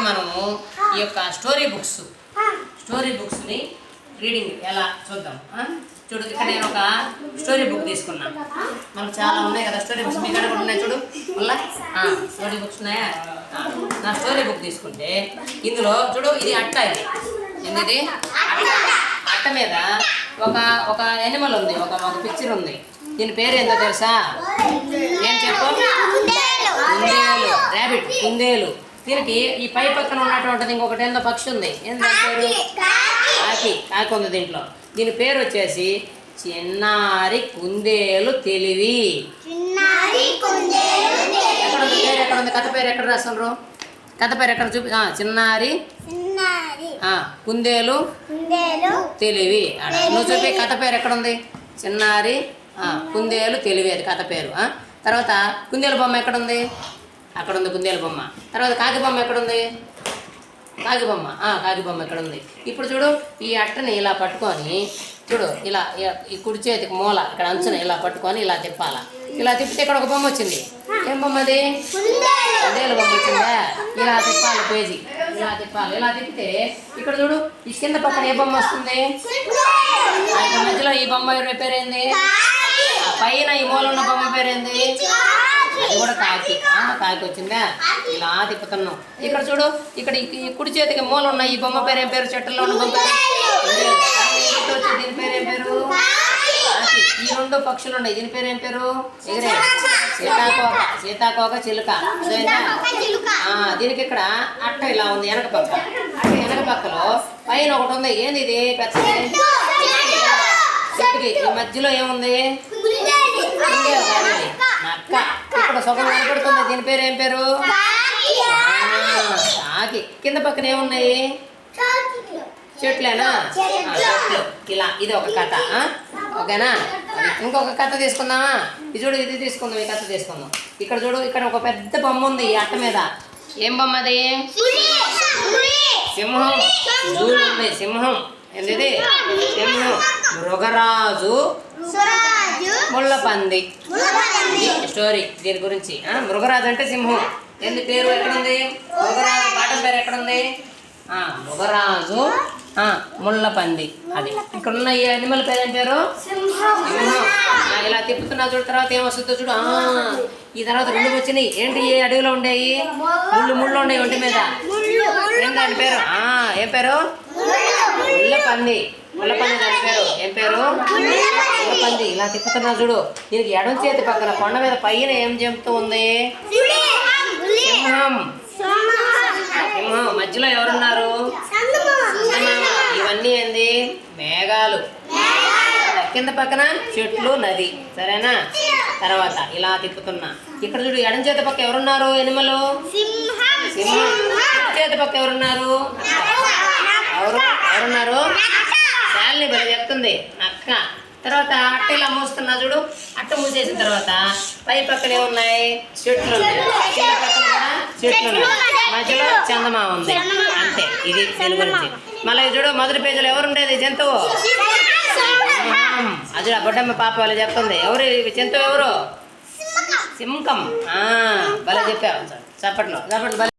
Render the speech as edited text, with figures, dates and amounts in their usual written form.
మనము ఈ యొక్క స్టోరీ బుక్స్ని రీడింగ్ ఎలా చూద్దాం. చూడు, ఇక్కడ నేను ఒక స్టోరీ బుక్ తీసుకున్నా. మనకు చాలా ఉన్నాయి కదా స్టోరీ బుక్స్, మీ కూడా ఉన్నాయి చూడు. మళ్ళీ స్టోరీ బుక్స్ ఉన్నాయా? నా స్టోరీ బుక్ తీసుకుంటే ఇందులో చూడు, ఇది అట్ట. ఇది అట్ట మీద ఒక యానిమల్ ఉంది, ఒక పిక్చర్ ఉంది. దీని పేరు ఏందో తెలుసా? ఏం చెప్పు? కుందేలు, ర్యాబిట్, కుందేలు. దీనికి ఈ పై పక్కన ఉన్నటువంటిది ఇంకొకటి ఏందో పక్షి ఉంది. ఏంటంటే పేరు? కాకి ఉంది దీంట్లో. దీని పేరు వచ్చేసి చిన్నారి కుందేలు తెలివి. ఎక్కడుంది పేరు? ఎక్కడుంది? కథ పేరు ఎక్కడ రాస్తున్నారు? కథ పేరు ఎక్కడ చూపి? చిన్నారి కుందేలు తెలివి. నువ్వు చూపి కథ పేరు ఎక్కడుంది? చిన్నారి కుందేలు తెలివి, అది కథ పేరు. తర్వాత కుందేలు బొమ్మ ఎక్కడుంది? అక్కడ ఉంది కుందేలు బొమ్మ. తర్వాత కాకి బొమ్మ ఎక్కడుంది? కాకి బొమ్మ ఎక్కడుంది? ఇప్పుడు చూడు, ఈ అట్టని ఇలా పట్టుకొని చూడు, ఇలా ఈ కుడి చేతికి మూల ఇక్కడ అంచున ఇలా పట్టుకొని ఇలా తిప్పాలా. ఇలా తిప్పితే ఇక్కడ ఒక బొమ్మ వచ్చింది. ఏం బొమ్మ అది? కుందేలు బొమ్మ వచ్చిందా? ఇలా తిప్పాలి పేజీ, ఇలా తిప్పాలి. ఇలా తిప్పితే ఇక్కడ చూడు, ఈ కింద పక్కన ఏ బొమ్మ వస్తుంది? మధ్యలో ఈ బొమ్మ పేరేంది? పైన ఈ మూల ఉన్న బొమ్మ పేరేంది? అది కూడా కాకి వచ్చిందా? ఇలా తిప్పుతున్నాం. ఇక్కడ చూడు, ఇక్కడ ఈ కుడి చేతికి మూల ఉన్న ఈ బొమ్మ పేరు ఏం పేరు? చెట్టులో ఉన్న బొమ్మ దీని పేరు ఏం పేరు? ఈ రెండు పక్షులు ఉన్నాయి, దీని పేరు ఏం పేరు? ఎగిరే సీతాకోక చిలుక. దీనికి ఇక్కడ అట్ట ఇలా ఉంది వెనక పక్క. వెనక పక్కలో పైన ఒకటి ఉంది. ఏంది ఇది? పెద్దది చెట్టుకి ఈ మధ్యలో ఏముంది? నక్క. ఇక్కడ సొగం కనపడుతుంది, దీని పేరు ఏం పేరు? కాకి. కింద పక్కన ఏమున్నాయి? చెట్లేనా? చెట్లు. ఇలా ఇది ఒక కథ. ఓకేనా? ఇంకొక కథ తీసుకుందామా? ఇది చూడు, ఇది తీసుకుందాం, ఈ కథ తీసుకుందాం. ఇక్కడ చూడు, ఇక్కడ ఒక పెద్ద బొమ్మ ఉంది ఈ అట్ట మీద. ఏం బొమ్మ అది? సింహం. సింహం. ఏంది? సింహం. మృగరాజు, ముళ్ళపంది. స్టోరీ దీని గురించి. మృగరాజు అంటే సింహం. ఏంది పేరు? ఎక్కడుంది? మృగరాజు పాఠం పేరు ఎక్కడుంది? మృగరాజు ముళ్ళపంది. అది ఇక్కడ ఉన్న ఈ అనిమల్ పేరు ఏం పేరు? సింహం. ఇలా తిప్పుతున్నా చూడు. తర్వాత ఏమొస్తుందో చూడు. ఈ తర్వాత రెండు వచ్చినాయి. ఏంటి? ఏ అడవిలో ఉండేవి? ముళ్ళు ఉండేవి ఒంటి మీద. ఏం దాని పేరు? ఏం పేరు? ముళ్ళపంది. దాని పేరు ఏం పేరు? ముళ్ళపంది. ఇలా తిప్పుతున్నా చూడు. దీనికి ఎడం చేతి పక్కన కొండ మీద పైన ఏం చెప్తూ ఉంది? సింహం. మధ్యలో ఎవరున్నారు? ఇవన్నీ ఏంది? మేఘాలు. కింద పక్కన చెట్లు, నది. సరేనా? తర్వాత ఇలా తిప్పుతున్నా. ఇక్కడ చూడు, ఎడం చేతి పక్క ఎవరున్నారు? ఎనిమలు. సింహం. చేతి పక్క ఎవరున్నారు? ఎవరున్నారు? శాలిని బలి చెప్తుంది, నక్క. తర్వాత అట్ట ఇలా మూస్తున్నా చూడు. అట్ట మూసేసిన తర్వాత పై పక్కన ఏమున్నాయి? చెట్లు ఉన్నాయి. కింద పక్కన కూడా చెట్లు ఉన్నాయి. మధ్యలో చందమామ ఉంది. అంతే. ఇది దీని గురించి. మళ్ళీ చూడు, మొదటి పేజీలో ఎవరుండేది? జంతువు. అది బొడ్డమ్మ పాప వాళ్ళు చెప్తుంది. ఎవరు జంతువు? ఎవరు? సింహం. భలే చెప్పావు. చప్పట్లో